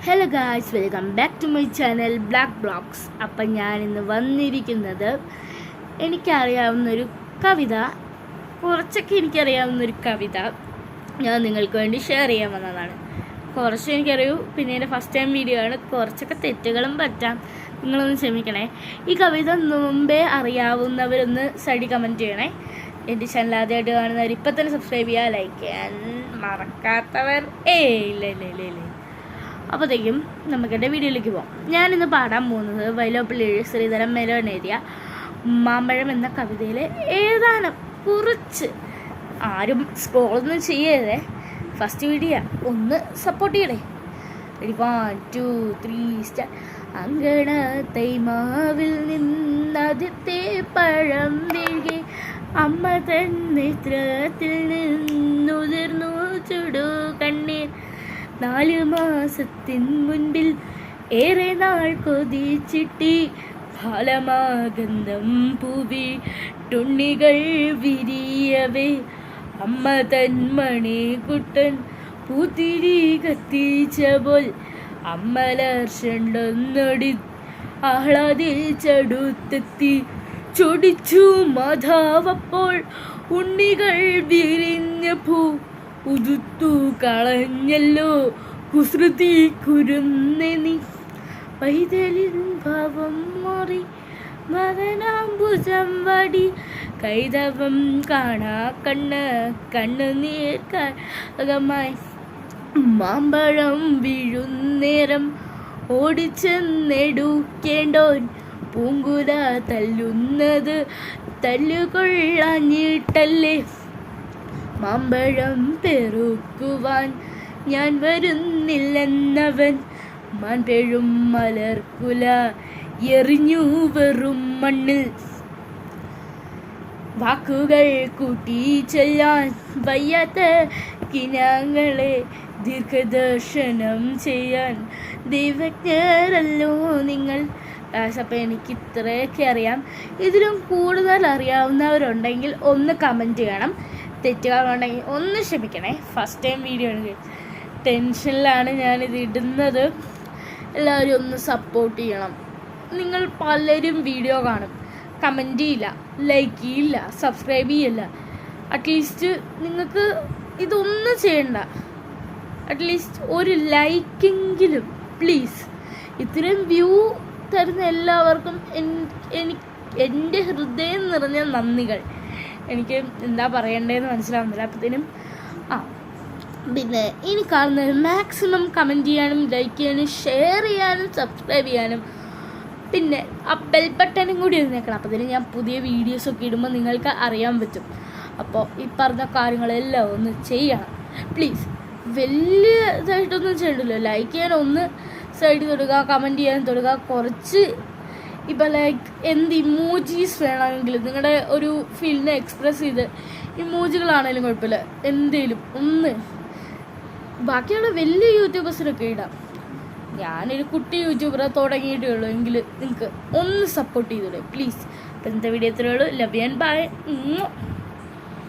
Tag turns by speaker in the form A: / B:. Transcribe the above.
A: Hello guys, welcome back to my channel black blogs. അപ്പം ഞാനിന്ന് വന്നിരിക്കുന്നത് എനിക്കറിയാവുന്നൊരു കവിത, കുറച്ചൊക്കെ എനിക്കറിയാവുന്നൊരു കവിത ഞാൻ നിങ്ങൾക്ക് വേണ്ടി ഷെയർ ചെയ്യാൻ വന്നതാണ്. കുറച്ച് എനിക്കറിയൂ, പിന്നെ എൻ്റെ ഫസ്റ്റ് ടൈം വീഡിയോ ആണ്, കുറച്ചൊക്കെ തെറ്റുകളും പറ്റാം, നിങ്ങളൊന്ന് ക്ഷമിക്കണേ. ഈ കവിത മുമ്പേ അറിയാവുന്നവരൊന്ന് സൈഡിൽ കമൻറ്റ് ചെയ്യണേ. എൻ്റെ ചാനൽ ആദ്യമായിട്ട് കാണുന്നവർ ഇപ്പം തന്നെ സബ്സ്ക്രൈബ് ചെയ്യുക, ലൈക്ക് ചെയ്യാൻ മറക്കാത്തവർ ഇല്ല. അപ്പോഴത്തേക്കും നമുക്കെൻ്റെ വീഡിയോയിലേക്ക് പോകാം. ഞാനിന്ന് പാടാൻ പോകുന്നത് വൈലോപ്പിള്ളി ശ്രീധരൻ മേനോൻ എഴുതിയ മാമ്പഴം എന്ന കവിതയിലെ ഏതാനും കുറച്ച്, ആരും സ്ക്രോളൊന്നും ചെയ്യരുതേ, ഫസ്റ്റ് വീഡിയോ ഒന്ന് സപ്പോർട്ട് ചെയ്യണേ. 1 2 3 സ്റ്റാർട്ട്. അങ്കണത്തൈ മാവിൽ നിന്നാദ്യത്തെ പഴം വീഴെ അമ്മ തൻ നേത്രത്തിൽ നിന്നുതിർന്നു ചുടു കണ്ണീർ. 4 മാസത്തിൻ മുൻപിൽ ഏറെ നാൾ കൊതിച്ചിട്ടി ഫലമാഗന്ധം പൂവി തുണ്ണികൾ വിരിയവേ അമ്മ തൻ മണികുട്ടൻ പൂത്തിരി കത്തിച്ച പോൽ അമ്മലർഷണ്ടൊന്നൊടി ആഹ്ലാദിച്ചടുത്തെത്തി ചൊടിച്ചു മാധാവപ്പോൾ ഉണ്ണികൾ വിരിഞ്ഞ പൂ ഉതുത്തു കളഞ്ഞല്ലോ കുസൃതി കുരുന്നെ നീ. പൈതലിൻ ഭാവം മാറി മകനാംബുജം വടി കൈതവം കാണാ കണ്ണുനീർക്കകമായി മാമ്പഴം വീഴുന്നേരം ഓടിച്ചെന്നെടുക്കേണ്ടോൻ പൂങ്കുല തല്ലുന്നത് തല്ലുകൊള്ളാഞ്ഞിട്ടല്ലേ. മാമ്പഴം പെറുക്കുവാൻ ഞാൻ വരുന്നില്ലെന്നവൻ മാൻപെഴും മലർക്കുല എറിഞ്ഞു വെറും മണ്ണിൽ. വാക്കുകൾ കൂട്ടി ചൊല്ലാൻ വയ്യാത്ത കിനാങ്ങളെ ദീർഘദർശനം ചെയ്യാൻ ദൈവജ്ഞരല്ലോ നിങ്ങൾ. അപ്പം എനിക്ക് ഇത്രയൊക്കെ അറിയാം. ഇതിലും കൂടുതൽ അറിയാവുന്നവരുണ്ടെങ്കിൽ ഒന്ന് കമൻറ്റ് ചെയ്യണം. തെറ്റുകളുണ്ടെങ്കിൽ ഒന്ന് ക്ഷമിക്കണേ. ഫസ്റ്റ് ടൈം വീഡിയോ ആണ്, ടെൻഷനിലാണ് ഞാനിത് ഇടുന്നത്. എല്ലാവരും ഒന്ന് സപ്പോർട്ട് ചെയ്യണം. നിങ്ങൾ പലരും വീഡിയോ കാണും, കമൻറ്റ് ചെയ്യില്ല, ലൈക്ക് ചെയ്യില്ല, സബ്സ്ക്രൈബ് ചെയ്യില്ല. അറ്റ്ലീസ്റ്റ് നിങ്ങൾക്ക് ഇതൊന്നും ചെയ്യണ്ട, അറ്റ്ലീസ്റ്റ് ഒരു ലൈക്കെങ്കിലും പ്ലീസ്. ഇത്രയും വ്യൂ തരുന്ന എല്ലാവർക്കും എൻ്റെ ഹൃദയം നിറഞ്ഞ നന്ദികൾ. എനിക്ക് എന്താ പറയണ്ടതെന്ന് മനസ്സിലാവുന്നില്ല. അപ്പോഴത്തേനും പിന്നെ ഇനി കാണുന്നത് മാക്സിമം കമൻറ്റ് ചെയ്യാനും ലൈക്ക് ചെയ്യാനും ഷെയർ ചെയ്യാനും സബ്സ്ക്രൈബ് ചെയ്യാനും പിന്നെ ആ ബെൽ ബട്ടനും കൂടി എഴുന്നേക്കണം. അപ്പോഴത്തേനും ഞാൻ പുതിയ വീഡിയോസൊക്കെ ഇടുമ്പോൾ നിങ്ങൾക്ക് അറിയാൻ പറ്റും. അപ്പോൾ ഈ പറഞ്ഞ കാര്യങ്ങളെല്ലാം ഒന്ന് ചെയ്യണം പ്ലീസ്. വലിയ ഇതായിട്ടൊന്നും ചെയ്യണ്ടല്ലോ, ലൈക്ക് ചെയ്യാൻ ഒന്ന് സൈഡിൽ തൊടുക, കമൻറ്റ് ചെയ്യാൻ തൊടുക. കുറച്ച് ഇപ്പോൾ ലൈക്ക് എന്ത് ഇമോജീസ് വേണമെങ്കിലും നിങ്ങളുടെ ഒരു ഫീലിനെ എക്സ്പ്രസ് ചെയ്ത് ഇമോജികളാണെങ്കിലും കുഴപ്പമില്ല, എന്തേലും ഒന്ന്. ബാക്കിയുള്ള വലിയ യൂട്യൂബേഴ്സിനൊക്കെ ഇടാം. ഞാനൊരു കുട്ടി യൂട്യൂബറെ തുടങ്ങിയിട്ടേ ഉള്ളൂ, എങ്കിൽ നിങ്ങൾക്ക് ഒന്ന് സപ്പോർട്ട് ചെയ്തോളൂ പ്ലീസ്. അപ്പം ഇന്നത്തെ വീഡിയോ ഇത്രയേ ഉള്ളൂ. Love and by.